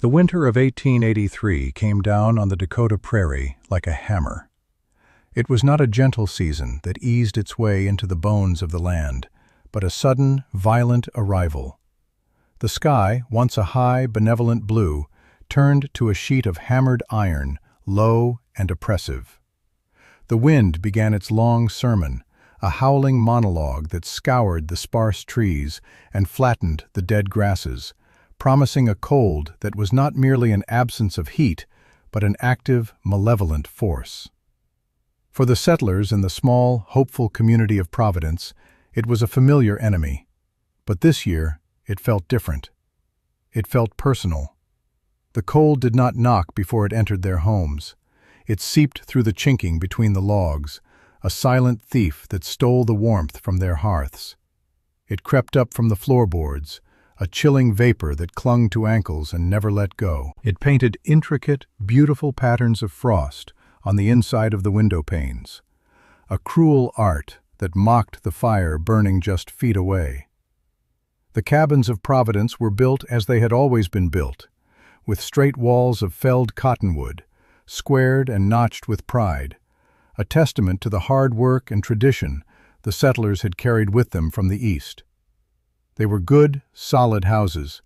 The winter of 1883 came down on the Dakota prairie like a hammer. It was not a gentle season that eased its way into the bones of the land, but a sudden, violent arrival. The sky, once a high, benevolent blue, turned to a sheet of hammered iron, low and oppressive. The wind began its long sermon, a howling monologue that scoured the sparse trees and flattened the dead grasses, promising a cold that was not merely an absence of heat, but an active, malevolent force. For the settlers in the small, hopeful community of Providence, it was a familiar enemy. But this year, it felt different. It felt personal. The cold did not knock before it entered their homes. It seeped through the chinking between the logs, a silent thief that stole the warmth from their hearths. It crept up from the floorboards, a chilling vapor that clung to ankles and never let go. It painted intricate, beautiful patterns of frost on the inside of the window panes, a cruel art that mocked the fire burning just feet away. The cabins of Providence were built as they had always been built, with straight walls of felled cottonwood, squared and notched with pride, a testament to the hard work and tradition the settlers had carried with them from the East. They were good, solid houses,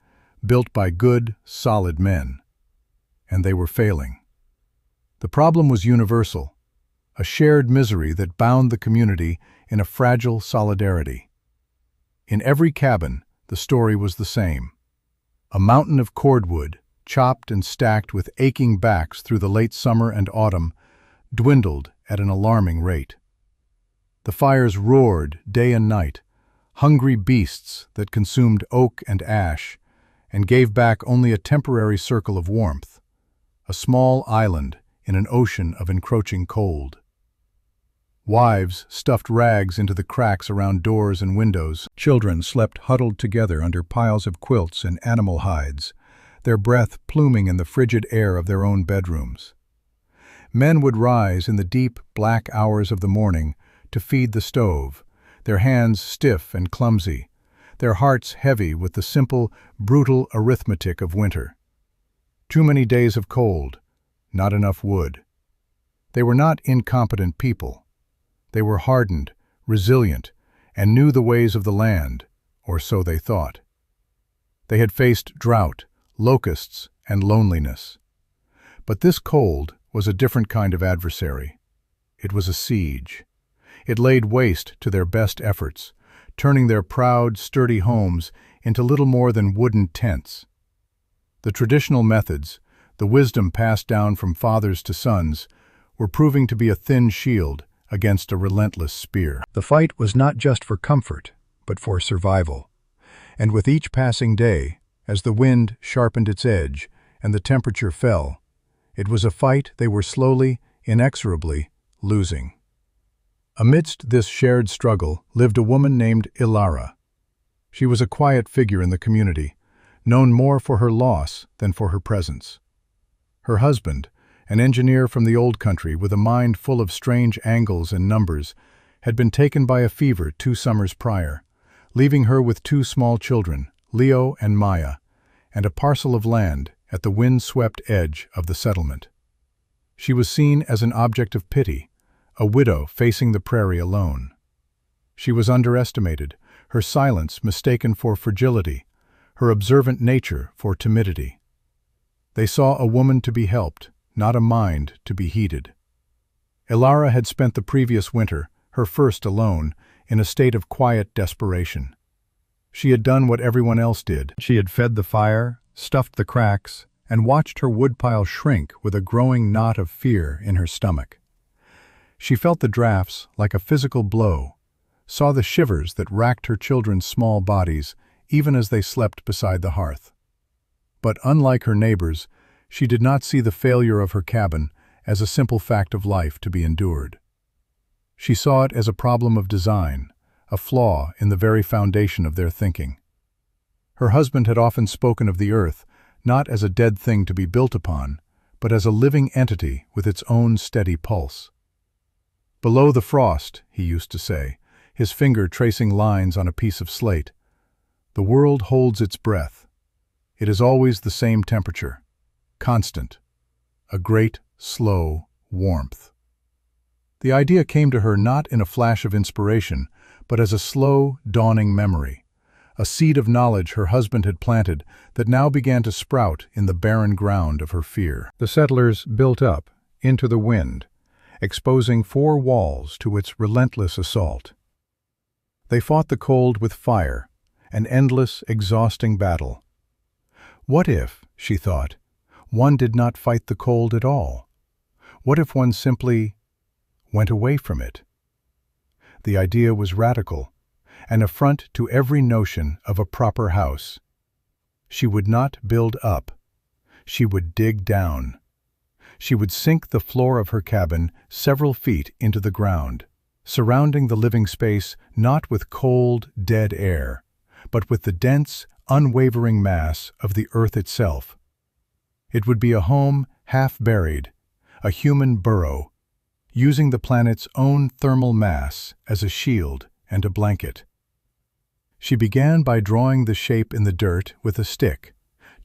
built by good, solid men. And they were failing. The problem was universal, a shared misery that bound the community in a fragile solidarity. In every cabin, the story was the same. A mountain of cordwood, chopped and stacked with aching backs through the late summer and autumn, dwindled at an alarming rate. The fires roared day and night, hungry beasts that consumed oak and ash, and gave back only a temporary circle of warmth, a small island in an ocean of encroaching cold. Wives stuffed rags into the cracks around doors and windows. Children slept huddled together under piles of quilts and animal hides, their breath pluming in the frigid air of their own bedrooms. Men would rise in the deep, black hours of the morning to feed the stove, their hands stiff and clumsy, their hearts heavy with the simple, brutal arithmetic of winter. Too many days of cold, not enough wood. They were not incompetent people. They were hardened, resilient, and knew the ways of the land, or so they thought. They had faced drought, locusts, and loneliness. But this cold was a different kind of adversary. It was a siege. It laid waste to their best efforts, turning their proud, sturdy homes into little more than wooden tents. The traditional methods, the wisdom passed down from fathers to sons, were proving to be a thin shield against a relentless spear. The fight was not just for comfort, but for survival. And with each passing day, as the wind sharpened its edge and the temperature fell, it was a fight they were slowly, inexorably losing. Amidst this shared struggle lived a woman named Ilara. She was a quiet figure in the community, known more for her loss than for her presence. Her husband, an engineer from the old country with a mind full of strange angles and numbers, had been taken by a fever 2 summers prior, leaving her with 2 small children, Leo and Maya, and a parcel of land at the wind-swept edge of the settlement. She was seen as an object of pity, a widow facing the prairie alone. She was underestimated, her silence mistaken for fragility, her observant nature for timidity. They saw a woman to be helped, not a mind to be heeded. Ilara had spent the previous winter, her first alone, in a state of quiet desperation. She had done what everyone else did. She had fed the fire, stuffed the cracks, and watched her woodpile shrink with a growing knot of fear in her stomach. She felt the drafts like a physical blow, saw the shivers that racked her children's small bodies even as they slept beside the hearth. But unlike her neighbors, she did not see the failure of her cabin as a simple fact of life to be endured. She saw it as a problem of design, a flaw in the very foundation of their thinking. Her husband had often spoken of the earth not as a dead thing to be built upon, but as a living entity with its own steady pulse. Below the frost, he used to say, his finger tracing lines on a piece of slate, the world holds its breath. It is always the same temperature. constant, a great, slow warmth. The idea came to her not in a flash of inspiration, but as a slow, dawning memory, a seed of knowledge her husband had planted that now began to sprout in the barren ground of her fear. The settlers built up into the wind, exposing 4 walls to its relentless assault. They fought the cold with fire, an endless, exhausting battle. What if, she thought, one did not fight the cold at all? What if one simply went away from it? The idea was radical, an affront to every notion of a proper house. She would not build up. She would dig down. She would sink the floor of her cabin several feet into the ground, surrounding the living space not with cold, dead air, but with the dense, unwavering mass of the earth itself. It would be a home half buried, a human burrow, using the planet's own thermal mass as a shield and a blanket. She began by drawing the shape in the dirt with a stick,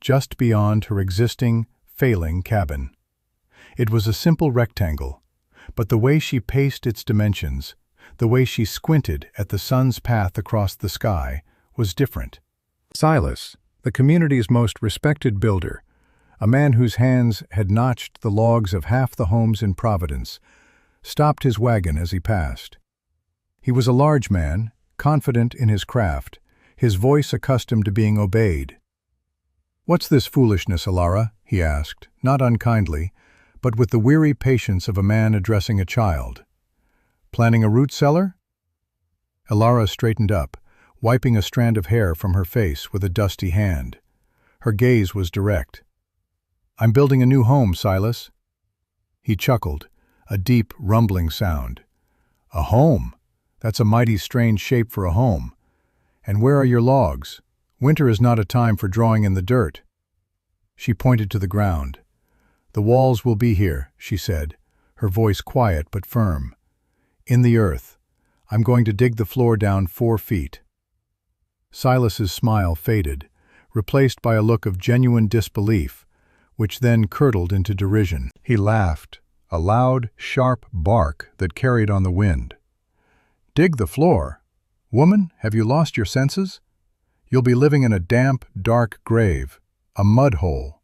just beyond her existing, failing cabin. It was a simple rectangle, but the way she paced its dimensions, the way she squinted at the sun's path across the sky, was different. Silas, the community's most respected builder, a man whose hands had notched the logs of half the homes in Providence, stopped his wagon as he passed. He was a large man, confident in his craft, his voice accustomed to being obeyed. "What's this foolishness, Alara?" he asked, not unkindly, but with the weary patience of a man addressing a child. "Planning a root cellar?" Alara straightened up, wiping a strand of hair from her face with a dusty hand. Her gaze was direct. "I'm building a new home, Silas." He chuckled, a deep, rumbling sound. "A home? That's a mighty strange shape for a home. And where are your logs? Winter is not a time for drawing in the dirt." She pointed to the ground. "The walls will be here," she said, her voice quiet but firm. "In the earth. I'm going to dig the floor down 4 feet. Silas's smile faded, replaced by a look of genuine disbelief, which then curdled into derision. He laughed, a loud, sharp bark that carried on the wind. "Dig the floor? Woman, have you lost your senses? You'll be living in a damp, dark grave, a mud hole.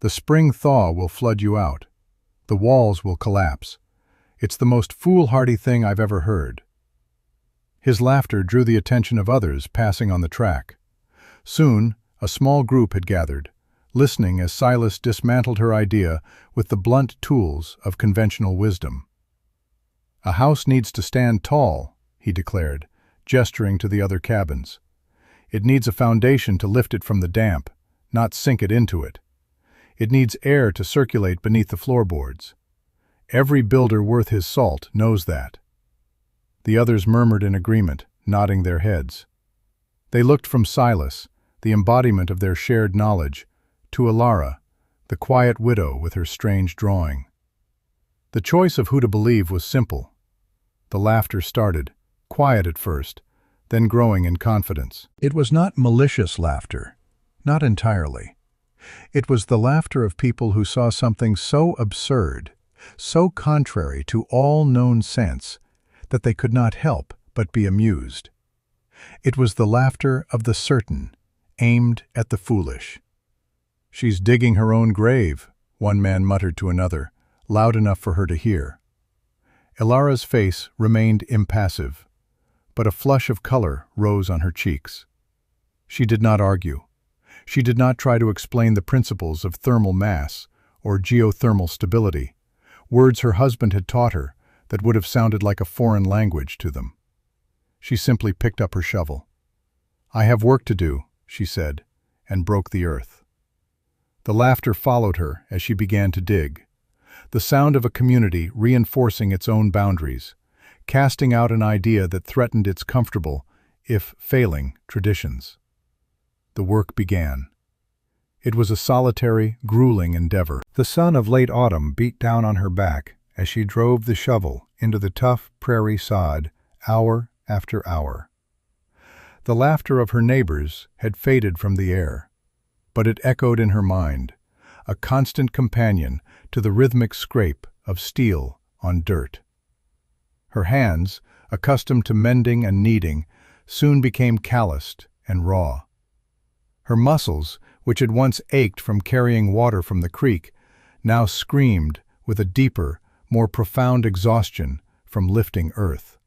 The spring thaw will flood you out. The walls will collapse. It's the most foolhardy thing I've ever heard." His laughter drew the attention of others passing on the track. Soon, a small group had gathered, listening as Silas dismantled her idea with the blunt tools of conventional wisdom. "A house needs to stand tall," he declared, gesturing to the other cabins. "It needs a foundation to lift it from the damp, not sink it into it. It needs air to circulate beneath the floorboards. Every builder worth his salt knows that." The others murmured in agreement, nodding their heads. They looked from Silas, the embodiment of their shared knowledge, to Alara, the quiet widow with her strange drawing. The choice of who to believe was simple. The laughter started, quiet at first, then growing in confidence. It was not malicious laughter, not entirely. It was the laughter of people who saw something so absurd, so contrary to all known sense, that they could not help but be amused. It was the laughter of the certain, aimed at the foolish. "She's digging her own grave," one man muttered to another, loud enough for her to hear. Alara's face remained impassive, but a flush of color rose on her cheeks. She did not argue. She did not try to explain the principles of thermal mass or geothermal stability, words her husband had taught her that would have sounded like a foreign language to them. She simply picked up her shovel. "I have work to do," she said, and broke the earth. The laughter followed her as she began to dig, the sound of a community reinforcing its own boundaries, casting out an idea that threatened its comfortable, if failing, traditions. The work began. It was a solitary, grueling endeavor. The sun of late autumn beat down on her back as she drove the shovel into the tough prairie sod hour after hour. The laughter of her neighbors had faded from the air, but it echoed in her mind, a constant companion to the rhythmic scrape of steel on dirt. Her hands, accustomed to mending and kneading, soon became calloused and raw. Her muscles, which had once ached from carrying water from the creek, now screamed with a deeper, more profound exhaustion from lifting earth.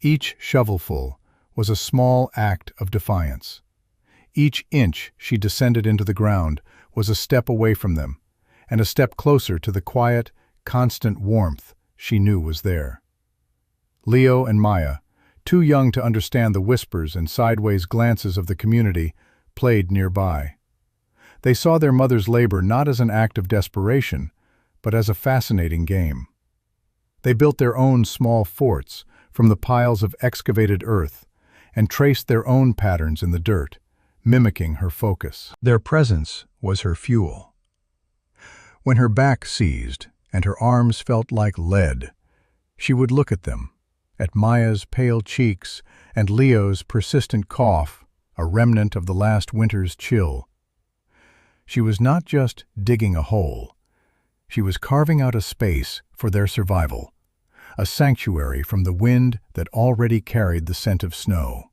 Each shovelful was a small act of defiance. Each inch she descended into the ground was a step away from them, and a step closer to the quiet, constant warmth she knew was there. Leo and Maya, too young to understand the whispers and sideways glances of the community, played nearby. They saw their mother's labor not as an act of desperation, but as a fascinating game. They built their own small forts from the piles of excavated earth and traced their own patterns in the dirt, mimicking her focus. Their presence was her fuel. When her back seized and her arms felt like lead, she would look at them, at Maya's pale cheeks and Leo's persistent cough, a remnant of the last winter's chill. She was not just digging a hole. She was carving out a space for their survival, a sanctuary from the wind that already carried the scent of snow.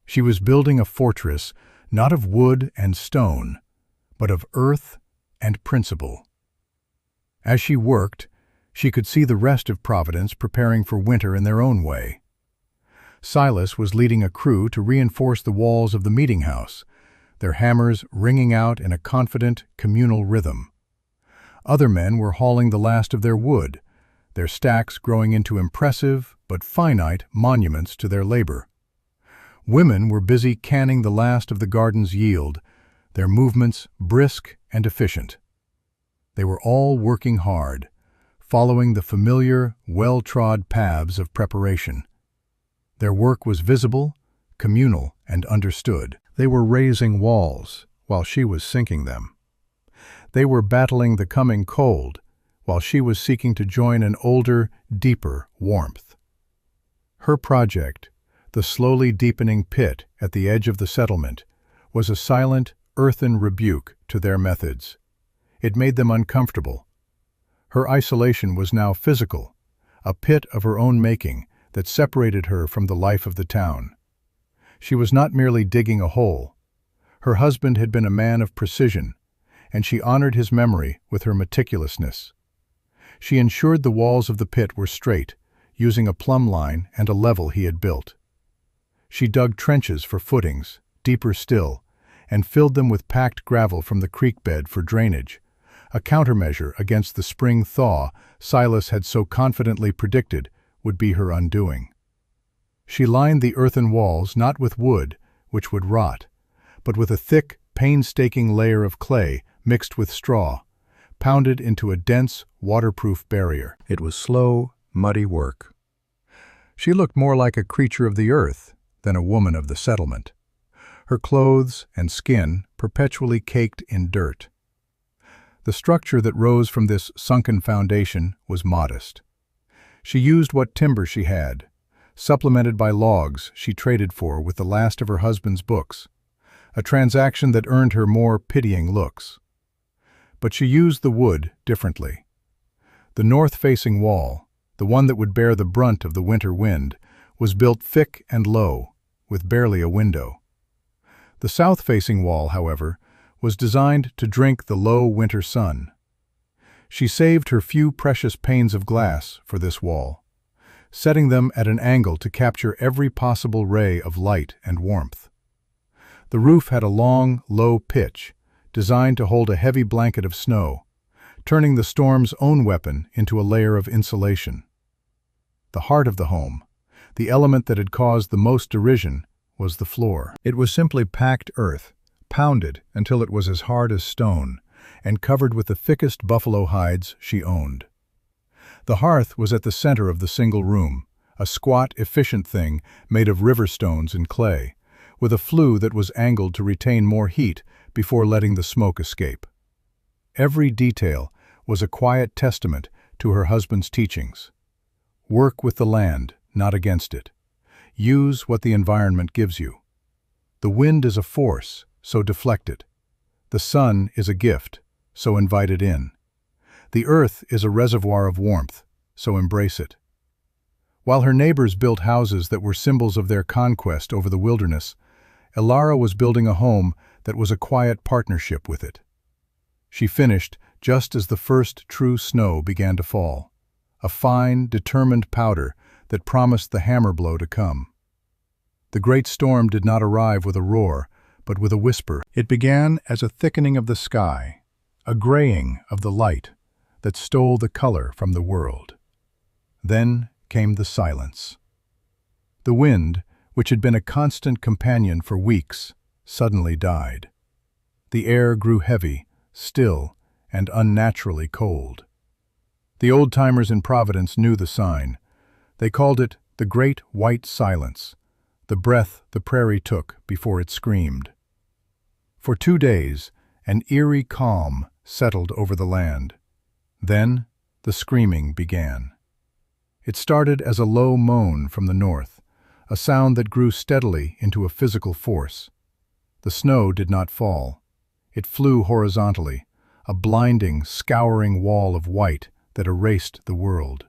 She was building a fortress not of wood and stone, but of earth and principle. As she worked, she could see the rest of Providence preparing for winter in their own way. Silas was leading a crew to reinforce the walls of the meeting house, their hammers ringing out in a confident, communal rhythm. Other men were hauling the last of their wood, their stacks growing into impressive but finite monuments to their labor. Women were busy canning the last of the garden's yield, their movements brisk and efficient. They were all working hard, following the familiar, well-trod paths of preparation. Their work was visible, communal, and understood. They were raising walls while she was sinking them. They were battling the coming cold while she was seeking to join an older, deeper warmth. Her project, the slowly deepening pit at the edge of the settlement, was a silent, earthen rebuke to their methods. It made them uncomfortable. Her isolation was now physical, a pit of her own making that separated her from the life of the town. She was not merely digging a hole. Her husband had been a man of precision, and she honored his memory with her meticulousness. She ensured the walls of the pit were straight, using a plumb line and a level he had built. She dug trenches for footings, deeper still, and filled them with packed gravel from the creek bed for drainage, a countermeasure against the spring thaw Silas had so confidently predicted would be her undoing. She lined the earthen walls not with wood, which would rot, but with a thick, painstaking layer of clay mixed with straw, pounded into a dense, waterproof barrier. It was slow, muddy work. She looked more like a creature of the earth than a woman of the settlement, her clothes and skin perpetually caked in dirt. The structure that rose from this sunken foundation was modest. She used what timber she had, supplemented by logs she traded for with the last of her husband's books, a transaction that earned her more pitying looks. But she used the wood differently. The north-facing wall, the one that would bear the brunt of the winter wind, was built thick and low, with barely a window. The south-facing wall, however, was designed to drink the low winter sun. She saved her few precious panes of glass for this wall, setting them at an angle to capture every possible ray of light and warmth. The roof had a long, low pitch, designed to hold a heavy blanket of snow, turning the storm's own weapon into a layer of insulation. The heart of the home, the element that had caused the most derision, was the floor. It was simply packed earth, pounded until it was as hard as stone, and covered with the thickest buffalo hides she owned. The hearth was at the center of the single room, a squat, efficient thing made of river stones and clay, with a flue that was angled to retain more heat before letting the smoke escape. Every detail was a quiet testament to her husband's teachings. Work with the land, not against it. Use what the environment gives you. The wind is a force, so deflect it. The sun is a gift, so invite it in. The earth is a reservoir of warmth, so embrace it. While her neighbors built houses that were symbols of their conquest over the wilderness, Elara was building a home that was a quiet partnership with it. She finished just as the first true snow began to fall, a fine, determined powder that promised the hammer blow to come. The great storm did not arrive with a roar, but with a whisper. It began as a thickening of the sky, a graying of the light that stole the color from the world. Then came the silence. The wind, which had been a constant companion for weeks, suddenly died. The air grew heavy, still, and unnaturally cold. The old-timers in Providence knew the sign. They called it the Great White Silence, the breath the prairie took before it screamed. For 2 days, an eerie calm settled over the land. Then, the screaming began. It started as a low moan from the north, a sound that grew steadily into a physical force. The snow did not fall. It flew horizontally, a blinding, scouring wall of white that erased the world.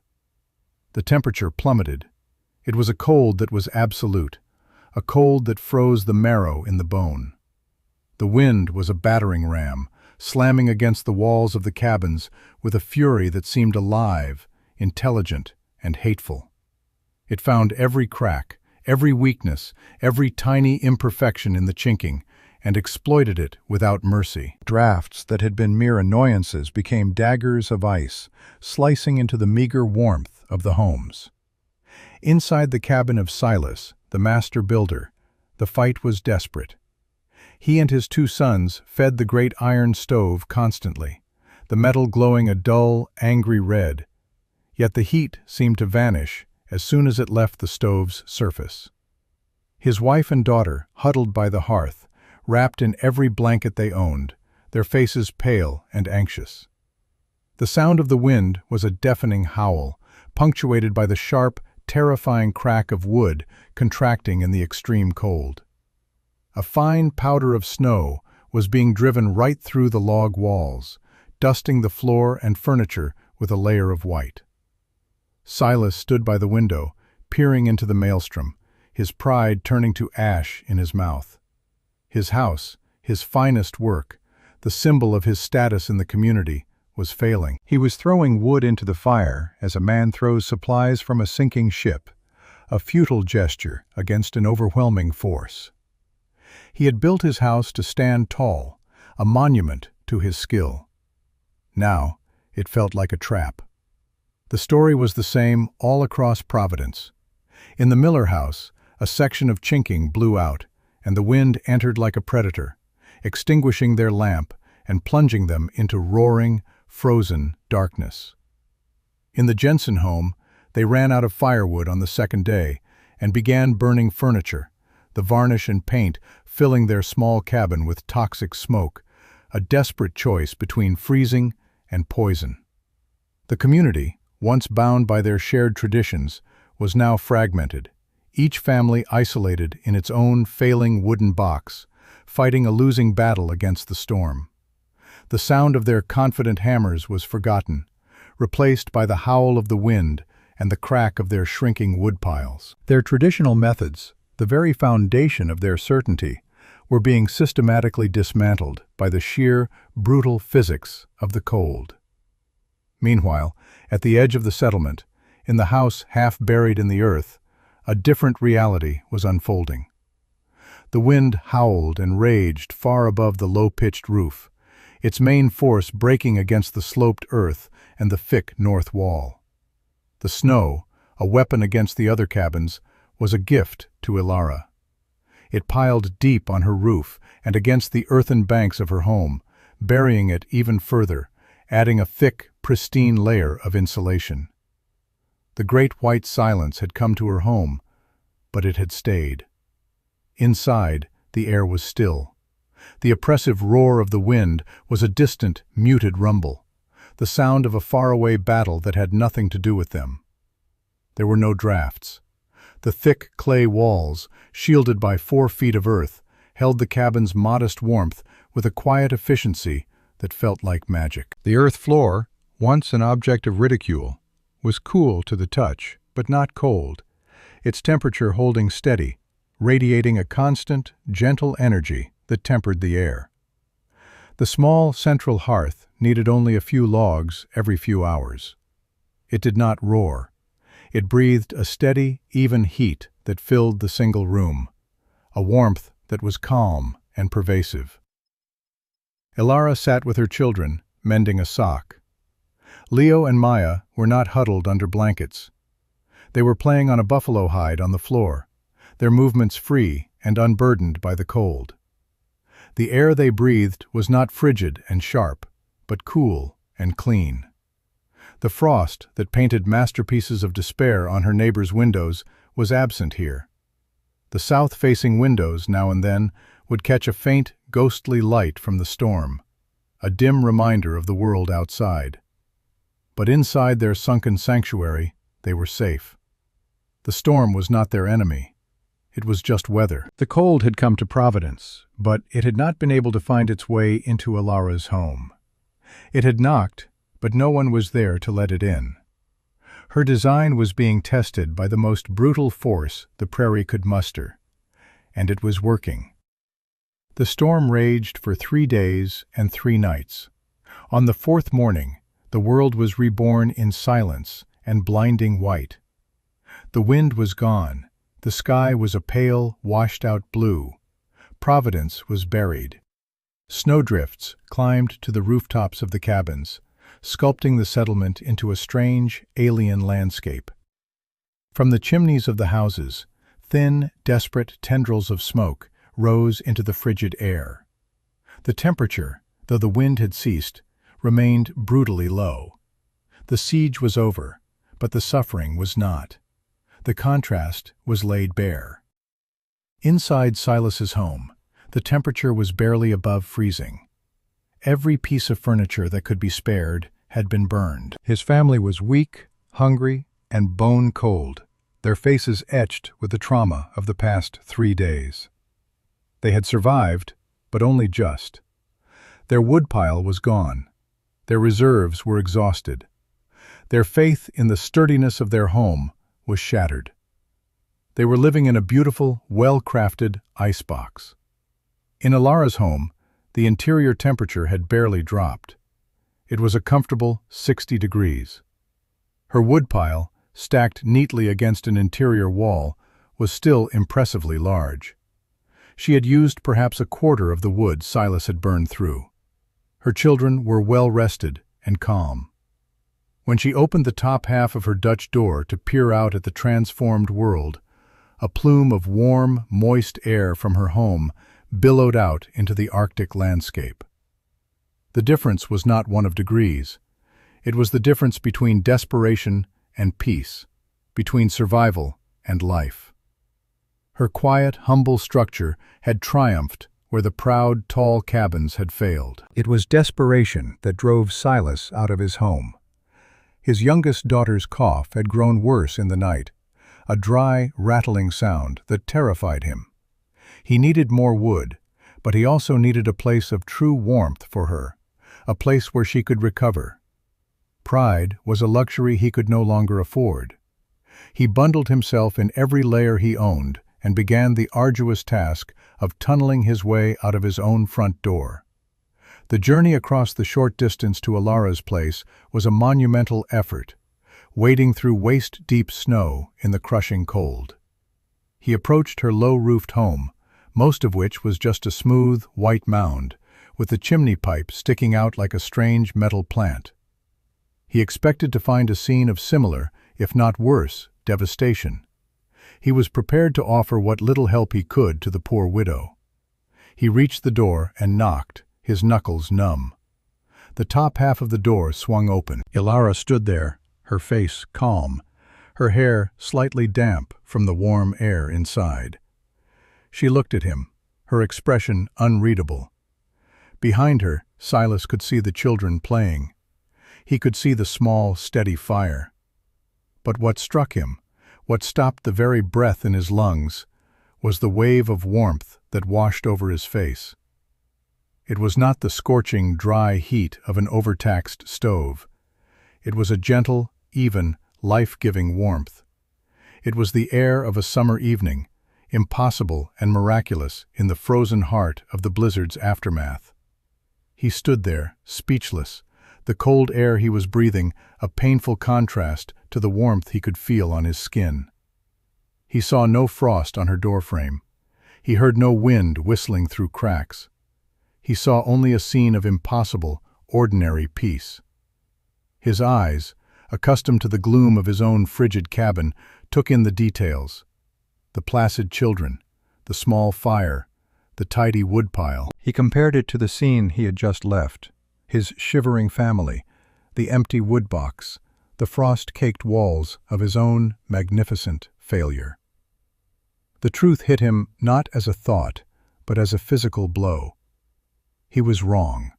The temperature plummeted. It was a cold that was absolute, a cold that froze the marrow in the bone. The wind was a battering ram, slamming against the walls of the cabins with a fury that seemed alive, intelligent, and hateful. It found every crack, every weakness, every tiny imperfection in the chinking, and exploited it without mercy. Drafts that had been mere annoyances became daggers of ice, slicing into the meager warmth of the homes. Inside the cabin of Silas, the master builder, the fight was desperate. He and his 2 sons fed the great iron stove constantly, the metal glowing a dull, angry red. Yet the heat seemed to vanish as soon as it left the stove's surface. His wife and daughter huddled by the hearth, wrapped in every blanket they owned, their faces pale and anxious. The sound of the wind was a deafening howl, punctuated by the sharp, terrifying crack of wood contracting in the extreme cold. A fine powder of snow was being driven right through the log walls, dusting the floor and furniture with a layer of white. Silas stood by the window, peering into the maelstrom, his pride turning to ash in his mouth. His house, his finest work, the symbol of his status in the community, was failing. He was throwing wood into the fire as a man throws supplies from a sinking ship, a futile gesture against an overwhelming force. He had built his house to stand tall, a monument to his skill. Now, it felt like a trap. The story was the same all across Providence. In the Miller house, a section of chinking blew out, and the wind entered like a predator, extinguishing their lamp and plunging them into roaring, frozen darkness. In the Jensen home, they ran out of firewood on the 2nd day and began burning furniture, the varnish and paint filling their small cabin with toxic smoke, a desperate choice between freezing and poison. The community, once bound by their shared traditions, was now fragmented, each family isolated in its own failing wooden box, fighting a losing battle against the storm. The sound of their confident hammers was forgotten, replaced by the howl of the wind and the crack of their shrinking wood piles. Their traditional methods, the very foundation of their certainty, were being systematically dismantled by the sheer, brutal physics of the cold. Meanwhile, at the edge of the settlement, in the house half buried in the earth, a different reality was unfolding. The wind howled and raged far above the low-pitched roof, its main force breaking against the sloped earth and the thick north wall. The snow, a weapon against the other cabins, was a gift to Elara. It piled deep on her roof and against the earthen banks of her home, burying it even further, adding a thick, pristine layer of insulation. The great white silence had come to her home, but it had stayed. Inside, the air was still. The oppressive roar of the wind was a distant, muted rumble, the sound of a faraway battle that had nothing to do with them. There were no drafts. The thick clay walls, shielded by 4 feet of earth, held the cabin's modest warmth with a quiet efficiency that felt like magic. The earth floor, once an object of ridicule, was cool to the touch, but not cold, its temperature holding steady, radiating a constant, gentle energy that tempered the air. The small central hearth needed only a few logs every few hours. It did not roar. It breathed a steady, even heat that filled the single room, a warmth that was calm and pervasive. Ilara sat with her children, mending a sock. Leo and Maya were not huddled under blankets. They were playing on a buffalo hide on the floor, their movements free and unburdened by the cold. The air they breathed was not frigid and sharp, but cool and clean. The frost that painted masterpieces of despair on her neighbors' windows was absent here. The south-facing windows, now and then, would catch a faint, ghostly light from the storm, a dim reminder of the world outside. But inside their sunken sanctuary, they were safe. The storm was not their enemy. It was just weather. The cold had come to Providence, but it had not been able to find its way into Ilara's home. It had knocked, but no one was there to let it in. Her design was being tested by the most brutal force the prairie could muster, and it was working. The storm raged for 3 days and 3 nights. On the 4th morning, the world was reborn in silence and blinding white. The wind was gone. The sky was a pale, washed-out blue. Providence was buried. Snowdrifts climbed to the rooftops of the cabins, sculpting the settlement into a strange, alien landscape. From the chimneys of the houses, thin, desperate tendrils of smoke rose into the frigid air. The temperature, though the wind had ceased, remained brutally low. The siege was over, but the suffering was not. The contrast was laid bare. Inside Silas's home, the temperature was barely above freezing. Every piece of furniture that could be spared had been burned. His family was weak, hungry, and bone-cold, their faces etched with the trauma of the past 3 days. They had survived, but only just. Their woodpile was gone. Their reserves were exhausted. Their faith in the sturdiness of their home was shattered. They were living in a beautiful, well-crafted icebox. In Ilara's home, the interior temperature had barely dropped. It was a comfortable 60 degrees. Her woodpile, stacked neatly against an interior wall, was still impressively large. She had used perhaps a quarter of the wood Silas had burned through. Her children were well-rested and calm. When she opened the top half of her Dutch door to peer out at the transformed world, a plume of warm, moist air from her home billowed out into the Arctic landscape. The difference was not one of degrees. It was the difference between desperation and peace, between survival and life. Her quiet, humble structure had triumphed where the proud, tall cabins had failed. It was desperation that drove Silas out of his home. His youngest daughter's cough had grown worse in the night, a dry, rattling sound that terrified him. He needed more wood, but he also needed a place of true warmth for her, a place where she could recover. Pride was a luxury he could no longer afford. He bundled himself in every layer he owned and began the arduous task of tunneling his way out of his own front door. The journey across the short distance to Ilara's place was a monumental effort, wading through waist-deep snow in the crushing cold. He approached her low-roofed home, most of which was just a smooth, white mound, with the chimney pipe sticking out like a strange metal plant. He expected to find a scene of similar, if not worse, devastation. He was prepared to offer what little help he could to the poor widow. He reached the door and knocked, his knuckles numb. The top half of the door swung open. Ilara stood there, her face calm, her hair slightly damp from the warm air inside. She looked at him, her expression unreadable. Behind her, Silas could see the children playing. He could see the small, steady fire. But what struck him, what stopped the very breath in his lungs, was the wave of warmth that washed over his face. It was not the scorching, dry heat of an overtaxed stove. It was a gentle, even, life-giving warmth. It was the air of a summer evening, impossible and miraculous in the frozen heart of the blizzard's aftermath. He stood there, speechless, the cold air he was breathing a painful contrast to the warmth he could feel on his skin. He saw no frost on her doorframe. He heard no wind whistling through cracks. He saw only a scene of impossible, ordinary peace. His eyes, accustomed to the gloom of his own frigid cabin, took in the details. The placid children, the small fire, the tidy woodpile. He compared it to the scene he had just left, his shivering family, the empty woodbox, the frost-caked walls of his own magnificent failure. The truth hit him not as a thought, but as a physical blow. He was wrong.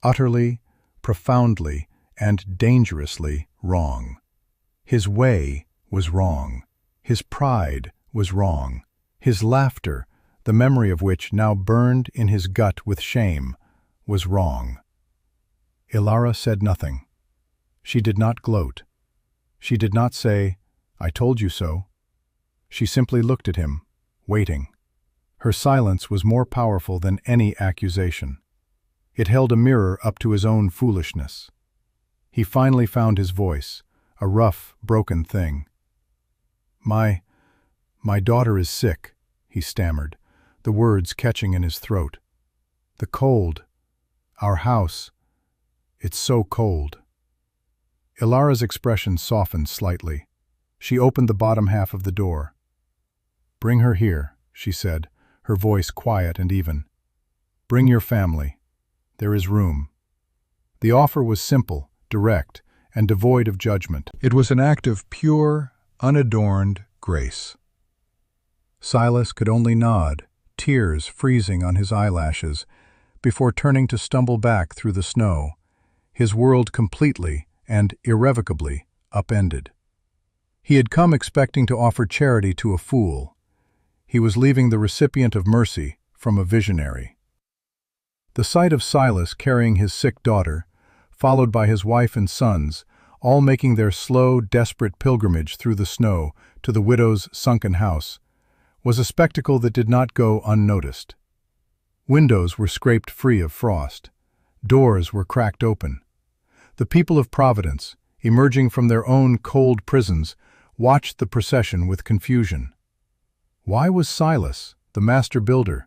Utterly, profoundly, and dangerously wrong. His way was wrong. His pride was wrong. His laughter, the memory of which now burned in his gut with shame, was wrong. Ilara said nothing. She did not gloat. She did not say, "I told you so." She simply looked at him, waiting. Her silence was more powerful than any accusation. It held a mirror up to his own foolishness. He finally found his voice, a rough, broken thing. My daughter is sick," he stammered, the words catching in his throat. "The cold. Our house. It's so cold." Ilara's expression softened slightly. She opened the bottom half of the door. "Bring her here," she said, her voice quiet and even. "Bring your family. There is room." The offer was simple, direct, and devoid of judgment. It was an act of pure, unadorned grace. Silas could only nod, tears freezing on his eyelashes, before turning to stumble back through the snow, his world completely and irrevocably upended. He had come expecting to offer charity to a fool. He was leaving the recipient of mercy from a visionary. The sight of Silas carrying his sick daughter, followed by his wife and sons, all making their slow, desperate pilgrimage through the snow to the widow's sunken house, was a spectacle that did not go unnoticed. Windows were scraped free of frost. Doors were cracked open. The people of Providence, emerging from their own cold prisons, watched the procession with confusion. Why was Silas, the master builder,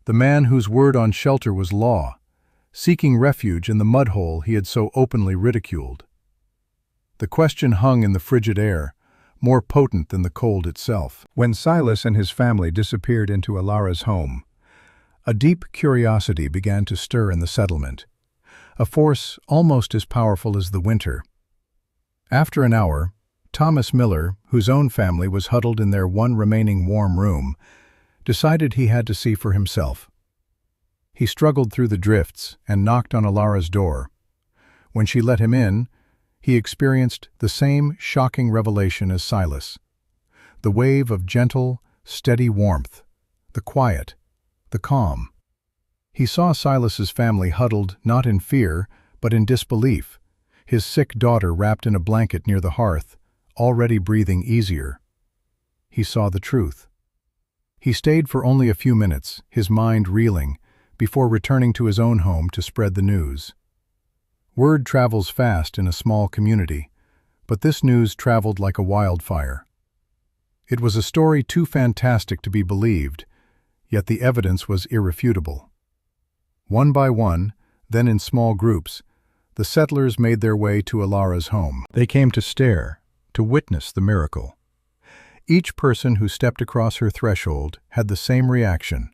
the man whose word on shelter was law, seeking refuge in the mud-hole he had so openly ridiculed? The question hung in the frigid air, more potent than the cold itself. When Silas and his family disappeared into Ilara's home, a deep curiosity began to stir in the settlement, a force almost as powerful as the winter. After an hour, Thomas Miller, whose own family was huddled in their one remaining warm room, decided he had to see for himself. He struggled through the drifts and knocked on Ilara's door. When she let him in, he experienced the same shocking revelation as Silas. The wave of gentle, steady warmth, the quiet, the calm. He saw Silas's family huddled not in fear, but in disbelief, his sick daughter wrapped in a blanket near the hearth, already breathing easier. He saw the truth. He stayed for only a few minutes, his mind reeling, before returning to his own home to spread the news. Word travels fast in a small community, but this news traveled like a wildfire. It was a story too fantastic to be believed, yet the evidence was irrefutable. One by one, then in small groups, the settlers made their way to Ilara's home. They came to stare, to witness the miracle. Each person who stepped across her threshold had the same reaction.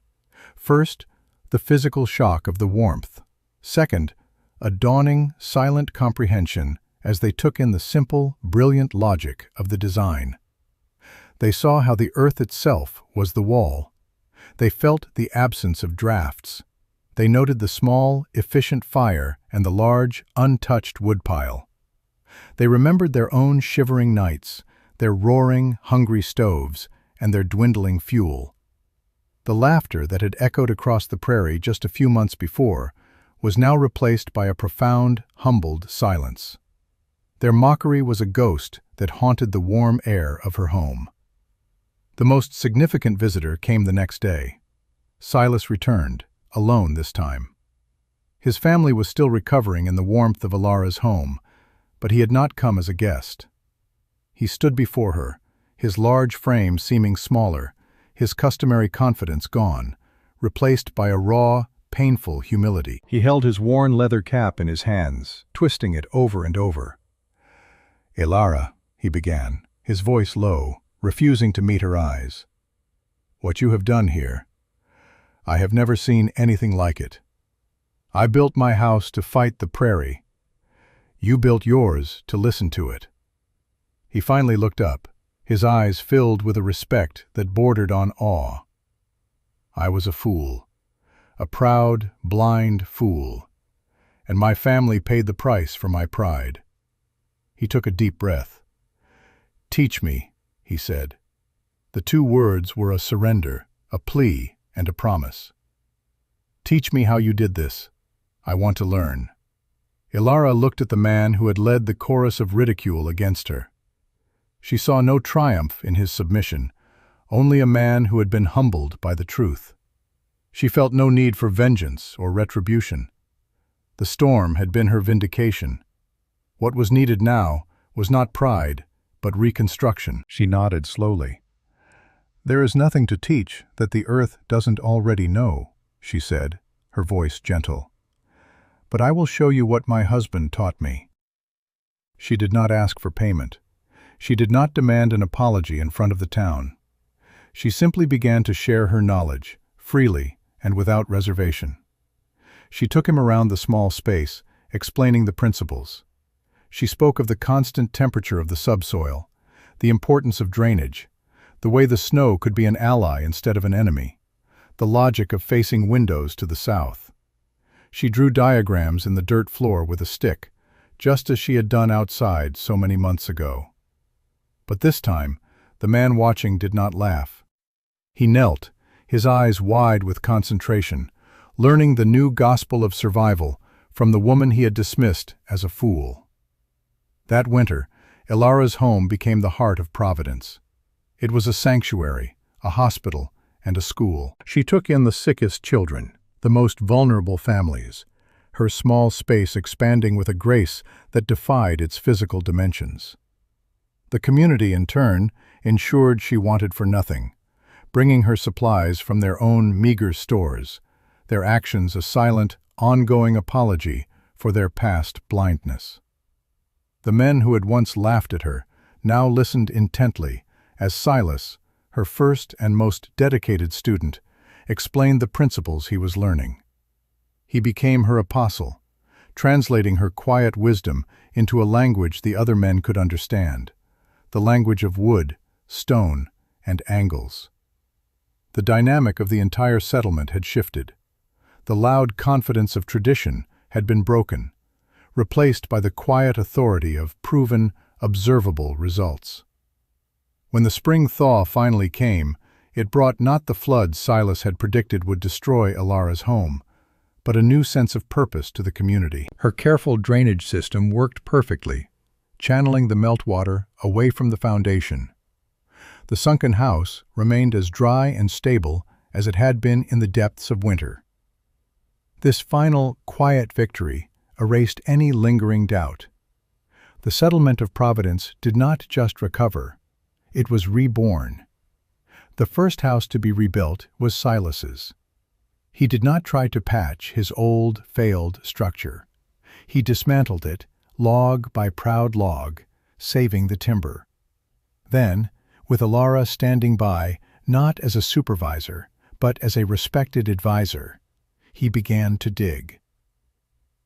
First, the physical shock of the warmth. Second, a dawning, silent comprehension as they took in the simple, brilliant logic of the design. They saw how the earth itself was the wall. They felt the absence of drafts. They noted the small, efficient fire and the large, untouched woodpile. They remembered their own shivering nights, their roaring, hungry stoves, and their dwindling fuel. The laughter that had echoed across the prairie just a few months before was now replaced by a profound, humbled silence. Their mockery was a ghost that haunted the warm air of her home. The most significant visitor came the next day. Silas returned, alone this time. His family was still recovering in the warmth of Ilara's home, but he had not come as a guest. He stood before her, his large frame seeming smaller, his customary confidence gone, replaced by a raw, painful humility. He held his worn leather cap in his hands, twisting it over and over. "Ilara," he began, his voice low, refusing to meet her eyes. "What you have done here, I have never seen anything like it. I built my house to fight the prairie. You built yours to listen to it." He finally looked up, his eyes filled with a respect that bordered on awe. "I was a fool, a proud, blind fool, and my family paid the price for my pride." He took a deep breath. "Teach me," he said. The two words were a surrender, a plea, and a promise. "Teach me how you did this. I want to learn." Ilara looked at the man who had led the chorus of ridicule against her. She saw no triumph in his submission, only a man who had been humbled by the truth. She felt no need for vengeance or retribution. The storm had been her vindication. What was needed now was not pride, but reconstruction. She nodded slowly. "There is nothing to teach that the earth doesn't already know," she said, her voice gentle. "But I will show you what my husband taught me." She did not ask for payment. She did not demand an apology in front of the town. She simply began to share her knowledge, freely and without reservation. She took him around the small space, explaining the principles. She spoke of the constant temperature of the subsoil, the importance of drainage, the way the snow could be an ally instead of an enemy, the logic of facing windows to the south. She drew diagrams in the dirt floor with a stick, just as she had done outside so many months ago. But this time, the man watching did not laugh. He knelt, his eyes wide with concentration, learning the new gospel of survival from the woman he had dismissed as a fool. That winter, Ilara's home became the heart of Providence. It was a sanctuary, a hospital, and a school. She took in the sickest children, the most vulnerable families, her small space expanding with a grace that defied its physical dimensions. The community, in turn, ensured she wanted for nothing, bringing her supplies from their own meager stores, their actions a silent, ongoing apology for their past blindness. The men who had once laughed at her now listened intently as Silas, her first and most dedicated student, explained the principles he was learning. He became her apostle, translating her quiet wisdom into a language the other men could understand, the language of wood, stone, and angles. The dynamic of the entire settlement had shifted. The loud confidence of tradition had been broken, replaced by the quiet authority of proven, observable results. When the spring thaw finally came, it brought not the floods Silas had predicted would destroy Ilara's home, but a new sense of purpose to the community. Her careful drainage system worked perfectly, channeling the meltwater away from the foundation. The sunken house remained as dry and stable as it had been in the depths of winter. This final, quiet victory erased any lingering doubt. The settlement of Providence did not just recover, it was reborn. The first house to be rebuilt was Silas's. He did not try to patch his old, failed structure. He dismantled it, log by proud log, saving the timber. Then, with Ilara standing by, not as a supervisor, but as a respected advisor, he began to dig.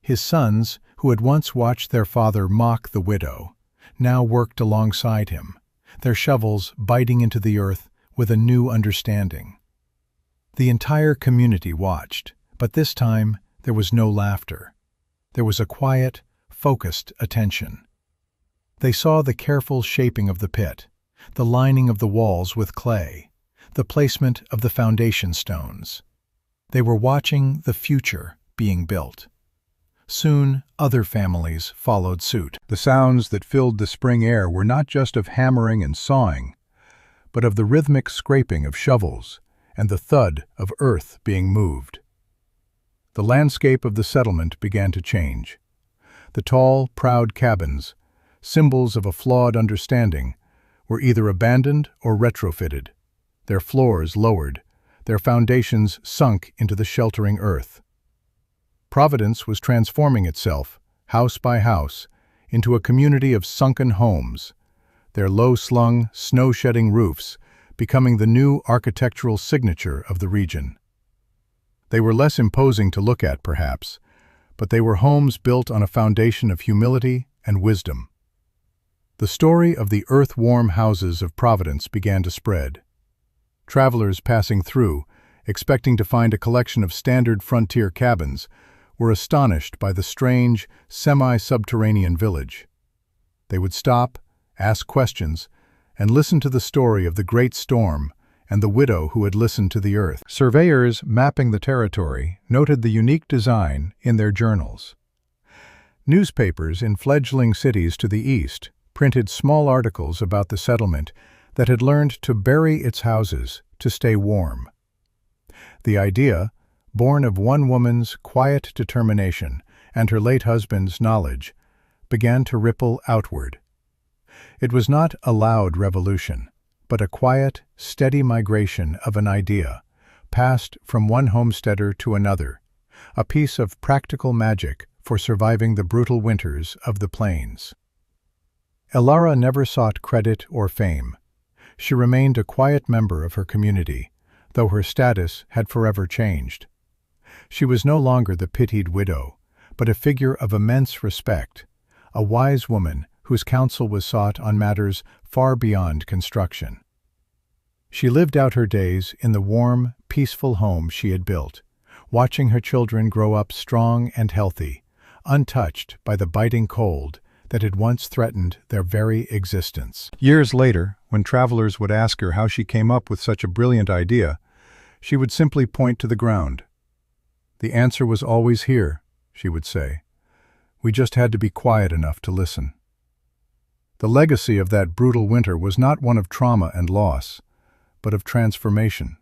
His sons, who had once watched their father mock the widow, now worked alongside him, their shovels biting into the earth with a new understanding. The entire community watched, but this time there was no laughter. There was a quiet, focused attention. They saw the careful shaping of the pit, the lining of the walls with clay, the placement of the foundation stones. They were watching the future being built. Soon, other families followed suit. The sounds that filled the spring air were not just of hammering and sawing, but of the rhythmic scraping of shovels and the thud of earth being moved. The landscape of the settlement began to change. The tall, proud cabins, symbols of a flawed understanding, were either abandoned or retrofitted, their floors lowered, their foundations sunk into the sheltering earth. Providence was transforming itself, house by house, into a community of sunken homes, their low-slung, snow-shedding roofs becoming the new architectural signature of the region. They were less imposing to look at, perhaps, but they were homes built on a foundation of humility and wisdom. The story of the earth-warm houses of Providence began to spread. Travelers passing through, expecting to find a collection of standard frontier cabins, were astonished by the strange, semi-subterranean village. They would stop, ask questions, and listen to the story of the great storm and the widow who had listened to the earth. Surveyors mapping the territory noted the unique design in their journals. Newspapers in fledgling cities to the east printed small articles about the settlement that had learned to bury its houses to stay warm. The idea, born of one woman's quiet determination and her late husband's knowledge, began to ripple outward. It was not a loud revolution, but a quiet, steady migration of an idea, passed from one homesteader to another, a piece of practical magic for surviving the brutal winters of the plains. Elara never sought credit or fame. She remained a quiet member of her community, though her status had forever changed. She was no longer the pitied widow, but a figure of immense respect, a wise woman whose counsel was sought on matters far beyond construction. She lived out her days in the warm, peaceful home she had built, watching her children grow up strong and healthy, untouched by the biting cold that had once threatened their very existence. Years later, when travelers would ask her how she came up with such a brilliant idea, she would simply point to the ground. "The answer was always here," she would say. "We just had to be quiet enough to listen." The legacy of that brutal winter was not one of trauma and loss, but of transformation.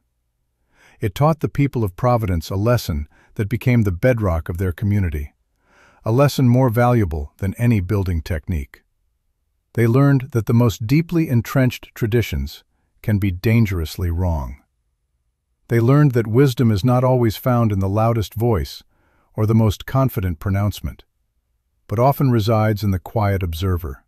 It taught the people of Providence a lesson that became the bedrock of their community, a lesson more valuable than any building technique. They learned that the most deeply entrenched traditions can be dangerously wrong. They learned that wisdom is not always found in the loudest voice or the most confident pronouncement, but often resides in the quiet observer,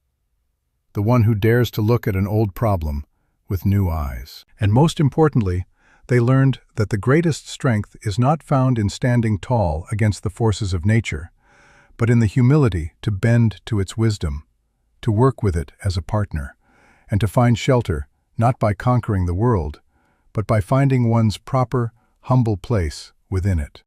the one who dares to look at an old problem with new eyes. And most importantly, they learned that the greatest strength is not found in standing tall against the forces of nature, but in the humility to bend to its wisdom, to work with it as a partner, and to find shelter not by conquering the world, but by finding one's proper, humble place within it.